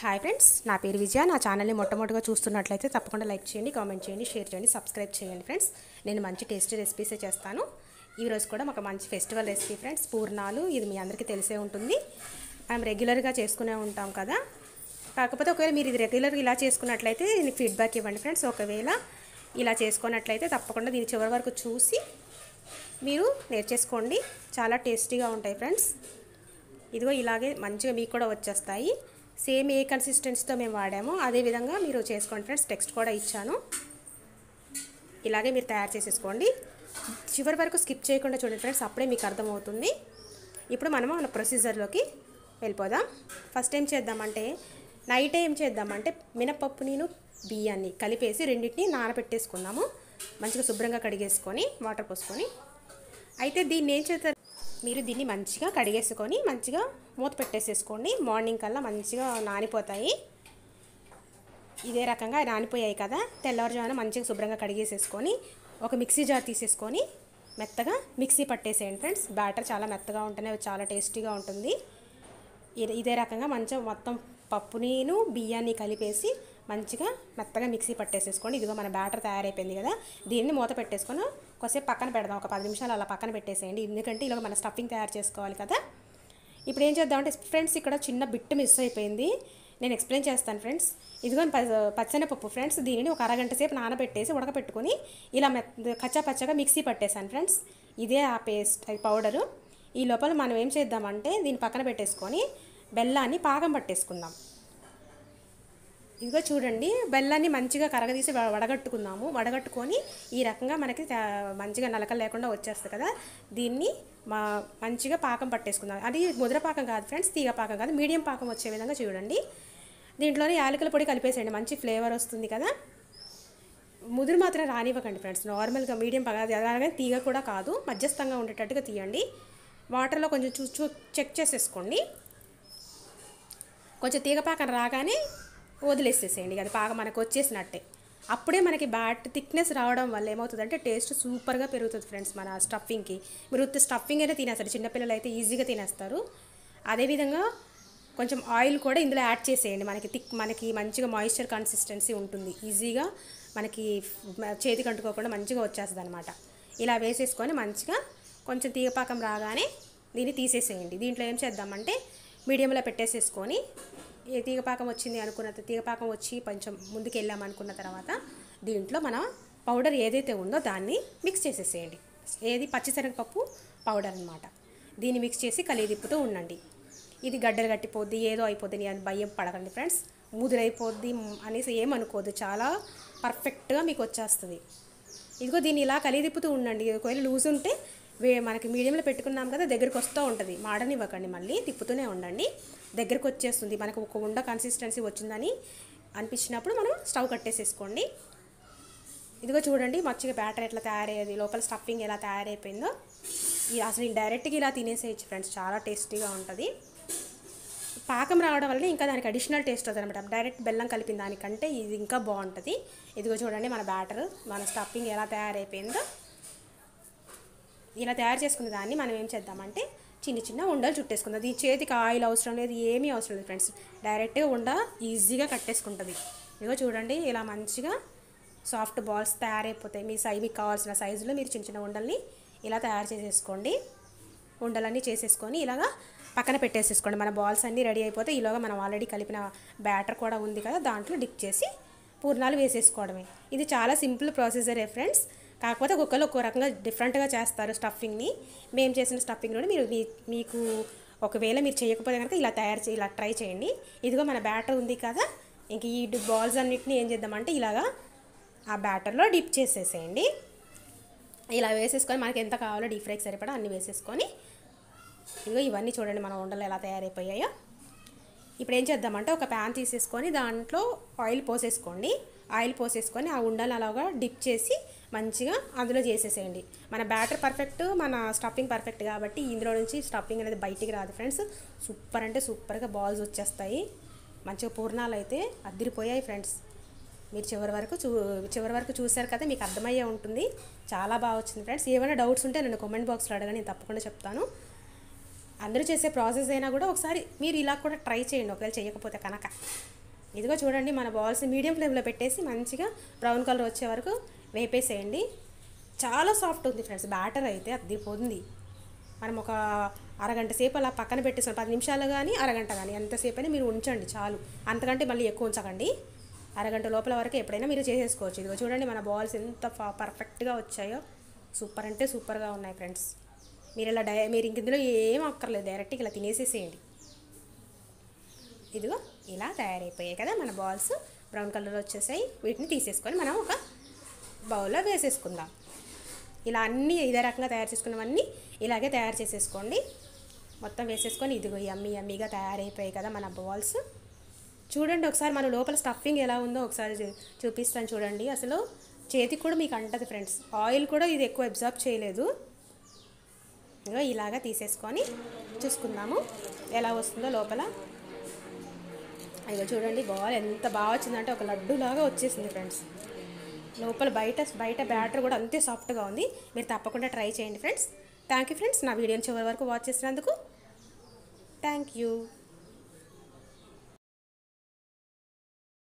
Hi friends, నా పేరు విజయ. నా ఛానల్ని మొట్టమొదటిగా చూస్తున్నట్లయితే తప్పకుండా లైక్ చేయండి, కామెంట్ చేయండి, షేర్ చేయండి, సబ్స్క్రైబ్ చేయండి ఫ్రెండ్స్. నేను మంచి టేస్టీ రెసిపీసే చేస్తాను. ఈరోజు కూడా ఒక మంచి ఫెస్టివల్ రెసిపీ ఫ్రెండ్స్, పూర్ణాలు. ఇది మీ అందరికీ తెలిసే ఉంటుంది, మనం రెగ్యులర్గా చేసుకునే ఉంటాం కదా. కాకపోతే ఒకవేళ మీరు ఇది రెగ్యులర్గా ఇలా చేసుకున్నట్లయితే దీనికి ఫీడ్బ్యాక్ ఇవ్వండి ఫ్రెండ్స్. ఒకవేళ ఇలా చేసుకున్నట్లయితే తప్పకుండా దీని చివరి వరకు చూసి మీరు నేర్చేసుకోండి. చాలా టేస్టీగా ఉంటాయి ఫ్రెండ్స్. ఇదిగో ఇలాగే మంచిగా మీకు కూడా వచ్చేస్తాయి. సేమ్ ఏ కన్సిస్టెన్సీతో మేము వాడామో అదే విధంగా మీరు చేసుకోండి ఫ్రెండ్స్. టెక్స్ట్ కూడా ఇచ్చాను, ఇలాగే మీరు తయారు చేసేసుకోండి. చివరి వరకు స్కిప్ చేయకుండా చూడండి ఫ్రెండ్స్, అప్పుడే మీకు అర్థమవుతుంది. ఇప్పుడు మనము మన ప్రొసీజర్లోకి వెళ్ళిపోదాం. ఫస్ట్ ఏం చేద్దామంటే, నైట్ ఏం చేద్దామంటే మినపప్పు నేను బియ్యాన్ని కలిపేసి రెండింటిని నానబెట్టేసుకున్నాము. మంచిగా శుభ్రంగా కడిగేసుకొని వాటర్ పోసుకొని. అయితే దీన్ని ఏం చేస్తారు, మీరు దీన్ని మంచిగా కడిగేసుకొని మంచిగా మూత పెట్టేసేసుకోండి. మార్నింగ్ కల్లా మంచిగా నానిపోతాయి. ఇదే రకంగా నానిపోయాయి కదా, తెల్లవారుజామున మంచిగా శుభ్రంగా కడిగేసేసుకొని ఒక మిక్సీ జార్ తీసేసుకొని మెత్తగా మిక్సీ పట్టేసేయండి ఫ్రెండ్స్. బ్యాటర్ చాలా మెత్తగా ఉంటేనే చాలా టేస్టీగా ఉంటుంది. ఇదే రకంగా మంచిగా మొత్తం పప్పునిను బియ్యాన్ని కలిపేసి మంచిగా మెత్తగా మిక్సీ పట్టేసేసుకోండి. ఇదిగో మన బ్యాటర్ తయారైపోయింది కదా, దీన్ని మూత పెట్టేసుకొని కొద్దిసేపు పక్కన పెడదాం. ఒక 10 నిమిషాలు అలా పక్కన పెట్టేసేయండి, ఎందుకంటే ఇలా మన స్టఫింగ్ తయారు చేసుకోవాలి కదా. ఇప్పుడు ఏం చేద్దామంటే ఫ్రెండ్స్, ఇక్కడ చిన్న బిట్ మిస్ అయిపోయింది, నేను ఎక్స్ప్లెయిన్ చేస్తాను ఫ్రెండ్స్. ఇదిగో పచ్చెనపప్పు ఫ్రెండ్స్, దీనిని ఒక అరగంట సేపు నానబెట్టేసి ఉడకపెట్టుకొని ఇలా కచ్చా పచ్చగా మిక్సీ పట్టేశాను ఫ్రెండ్స్. ఇదే ఆ పేస్ట్ పౌడరు. ఈ లోపల మనం ఏం చేద్దామంటే దీన్ని పక్కన పెట్టేసుకొని బెల్లాన్ని పాకం పట్టేసుకుందాం. ఇదిగో చూడండి, బెల్లాన్ని మంచిగా కరగదీసి వడగట్టుకుందాము. వడగట్టుకొని ఈ రకంగా మనకి మంచిగా నలకలు లేకుండా వచ్చేస్తుంది కదా, దీన్ని మంచిగా పాకం పట్టేసుకుందాం. అది ముద్ర పాకం కాదు ఫ్రెండ్స్, తీగ పాకం కాదు, మీడియం పాకం వచ్చే విధంగా చూడండి. దీంట్లోనే యాలకుల పొడి కలిపేసేయండి, మంచి ఫ్లేవర్ వస్తుంది కదా. ముదురు మాత్రం రానివ్వకండి ఫ్రెండ్స్, నార్మల్గా మీడియం పాకం, అది అలాగే తీగ కూడా కాదు, మధ్యస్థంగా ఉండేటట్టుగా తీయండి. వాటర్లో కొంచెం చెక్ చేసేసుకోండి. కొంచెం తీగ పాకం రాగానే వదిలేసేసేయండి, అది పాక మనకు వచ్చేసినట్టే. అప్పుడే మనకి బ్యాట్ థిక్నెస్ రావడం వల్ల ఏమవుతుందంటే టేస్ట్ సూపర్గా పెరుగుతుంది ఫ్రెండ్స్ మన స్టఫింగ్కి. మీరు స్టఫింగ్ అయినా తినేస్తారు, చిన్నపిల్లలు అయితే ఈజీగా తినేస్తారు. అదేవిధంగా కొంచెం ఆయిల్ కూడా ఇందులో యాడ్ చేసేయండి, మనకి మంచిగా మాయిశ్చర్ కన్సిస్టెన్సీ ఉంటుంది. ఈజీగా మనకి చేతికి అంటుకోకుండా మంచిగా వచ్చేస్తుంది అనమాట. ఇలా వేసేసుకొని మంచిగా కొంచెం తీగపాకం రాగానే దీన్ని తీసేసేయండి. దీంట్లో ఏం చేద్దామంటే మీడియంలో పెట్టేసేసుకొని తీగపాకం వచ్చింది తీగపాకం వచ్చి కొంచెం ముందుకు వెళ్ళామనుకున్న తర్వాత దీంట్లో మన పౌడర్ ఏదైతే ఉందో దాన్ని మిక్స్ చేసేసేయండి. ఏది పచ్చిశనగపప్పు పౌడర్ అనమాట. దీన్ని మిక్స్ చేసి కలిదిప్పుతూ ఉండండి. ఇది గడ్డలు కట్టిపోద్ది, ఏదో అయిపోద్ది అని భయం పడకండి ఫ్రెండ్స్. ముదురైపోద్ది అనేసి ఏమనుకోదు, చాలా పర్ఫెక్ట్గా మీకు వచ్చేస్తుంది. ఇదిగో దీన్ని ఇలా కలిదిప్పుతూ ఉండండి. ఒకవేళ లూజ్ ఉంటే మనకి మీడియంలో పెట్టుకున్నాం కదా, దగ్గరికి వస్తూ ఉంటుంది, మాడనివ్వకండి, మళ్ళీ తిప్పుతూనే ఉండండి. దగ్గరికి వచ్చేస్తుంది, మనకు ఒక ఉండ కన్సిస్టెన్సీ వచ్చిందని అనిపించినప్పుడు మనం స్టవ్ కట్టేసేసుకోండి. ఇదిగో చూడండి మంచిగా బ్యాటర్ ఎట్లా తయారయ్యేది, లోపల స్టఫింగ్ ఎలా తయారైపోయిందో. అసలు డైరెక్ట్గా ఇలా తినేసేయచ్చు ఫ్రెండ్స్, చాలా టేస్టీగా ఉంటుంది. పాకం రావడం వల్ల ఇంకా దానికి అడిషనల్ టేస్ట్ వస్తుంది అనమాట. డైరెక్ట్ బెల్లం కలిపిన దానికంటే ఇది ఇంకా బాగుంటుంది. ఇదిగో చూడండి మన బ్యాటర్, మన స్టఫింగ్ ఎలా తయారైపోయిందో. ఇలా తయారు చేసుకున్న దాన్ని మనం ఏం చేద్దామంటే చిన్న చిన్న ఉండలు చుట్టేసుకుందాం. ఈ చేతికి ఆయిల్ అవసరం లేదు, ఏమీ అవసరం లేదు ఫ్రెండ్స్, డైరెక్ట్గా ఉండ ఈజీగా కట్టేసుకుంటుంది. ఇదిగో చూడండి ఇలా మంచిగా సాఫ్ట్ బాల్స్ తయారైపోతాయి. మీకు కావాల్సిన సైజులో మీరు చిన్న చిన్న ఉండల్ని ఇలా తయారు చేసేసుకోండి. ఉండలన్నీ చేసేసుకొని ఇలాగా పక్కన పెట్టేసేసుకోండి. మన బాల్స్ అన్నీ రెడీ అయిపోతే ఈలోగా మనం ఆల్రెడీ కలిపిన బ్యాటర్ కూడా ఉంది కదా, దాంట్లో డిప్ చేసి పూర్ణాలు వేసేసుకోవడమే. ఇది చాలా సింపుల్ ప్రొసీజరే ఫ్రెండ్స్. కాకపోతే ఒక్కొక్కరు ఒక్కో రకంగా డిఫరెంట్గా చేస్తారు స్టఫింగ్ని. మేము చేసిన స్టఫింగ్లో మీకు ఒకవేళ మీరు చేయకపోతే కనుక ఇలా ట్రై చేయండి. ఇదిగో మన బ్యాటర్ ఉంది కదా, ఇంక ఈ బాల్స్ అన్నిటిని ఏం చేద్దామంటే ఇలాగా ఆ బ్యాటర్లో డిప్ చేసేసేయండి. ఇలా వేసేసుకొని మనకి ఎంత కావాలో డీప్ ఫ్రైకి సరిపడా అన్నీ వేసేసుకొని ఇదిగో ఇవన్నీ చూడండి మన ఉండలు ఎలా తయారైపోయాయో. ఇప్పుడు ఏం చేద్దామంటే ఒక ప్యాన్ తీసేసుకొని దాంట్లో ఆయిల్ పోసేసుకోండి. ఆయిల్ పోసేసుకొని ఆ ఉండలు అలాగా డిప్ చేసి మంచిగా అందులో చేసేసేయండి. మన బ్యాటర్ పర్ఫెక్ట్, మన స్టఫింగ్ పర్ఫెక్ట్ కాబట్టి ఇందులో నుంచి స్టఫింగ్ అనేది బయటికి రాదు ఫ్రెండ్స్. సూపర్ అంటే సూపర్గా బాల్స్ వచ్చేస్తాయి. మంచిగా పూర్ణాలు అయితే అద్దిరిపోయాయి ఫ్రెండ్స్. మీరు చివరి వరకు చూసారు కదా, మీకు అర్థమయ్యే ఉంటుంది. చాలా బాగా వచ్చింది ఫ్రెండ్స్. ఏమైనా డౌట్స్ ఉంటే నన్ను కామెంట్ బాక్స్లో అడగండి, నేను తప్పకుండా చెప్తాను. అందరూ చేసే ప్రాసెస్ అయినా కూడా ఒకసారి మీరు ఇలా కూడా ట్రై చేయండి ఒకవేళ చేయకపోతే కనుక. ఇదిగో చూడండి మన బాల్స్ మీడియం ఫ్లేమ్లో పెట్టేసి మంచిగా బ్రౌన్ కలర్ వచ్చే వరకు వేపేసేయండి. చాలా సాఫ్ట్ ఉంది ఫ్రెండ్స్, బ్యాటర్ అయితే అది పొంది. మనం ఒక అరగంట సేపు అలా పక్కన పెట్టేసాం, 10 నిమిషాలు కానీ అరగంట కానీ ఎంతసేపు అయినా మీరు ఉంచండి చాలు, అంతకంటే మళ్ళీ ఎక్కువ ఉంచకండి. అరగంట లోపల వరకు ఎప్పుడైనా మీరు చేసేసుకోవచ్చు. ఇదిగో చూడండి మన బాల్స్ ఎంత పర్ఫెక్ట్గా వచ్చాయో, సూపర్ అంటే సూపర్గా ఉన్నాయి ఫ్రెండ్స్. మీరు ఇలా మీరు ఇంక ఇందులో ఏం అక్కర్లేదు, డైరెక్ట్గా ఇలా తినేసేసేయండి. ఇదిగో ఇలా తయారైపోయాయి కదా మన బాల్స్, బ్రౌన్ కలర్ వచ్చేసాయి. వీటిని తీసేసుకొని మనం ఒక బౌల్లో వేసేసుకుందాం. ఇలా అన్నీ ఇదే రకంగా తయారు చేసుకున్నవన్నీ ఇలాగే తయారు చేసేసుకోండి. మొత్తం వేసేసుకొని ఇదిగో యమ్మీగా తయారైపోయాయి కదా మన బాల్స్. చూడండి ఒకసారి మన లోపల స్టఫింగ్ ఎలా ఉందో ఒకసారి చూపిస్తాను చూడండి. అసలు చేతికి కూడా మీకు అంటది ఫ్రెండ్స్, ఆయిల్ కూడా ఇది ఎక్కువ అబ్జర్వ్ చేయలేదు. ఇదిగో ఇలాగా తీసేసుకొని చూసుకుందాము ఎలా వస్తుందో లోపల. ఇదిగో చూడండి బాల్ ఎంత బాగా వచ్చిందంటే ఒక లడ్డూలాగా వచ్చేసింది ఫ్రెండ్స్. లోపల బయట బ్యాటర్ కూడా అంతే సాఫ్ట్గా ఉంది. మీరు తప్పకుండా ట్రై చేయండి ఫ్రెండ్స్. థ్యాంక్ యూ ఫ్రెండ్స్, నా వీడియోని చివరి వరకు వాచ్ చేసినందుకు థ్యాంక్ యూ.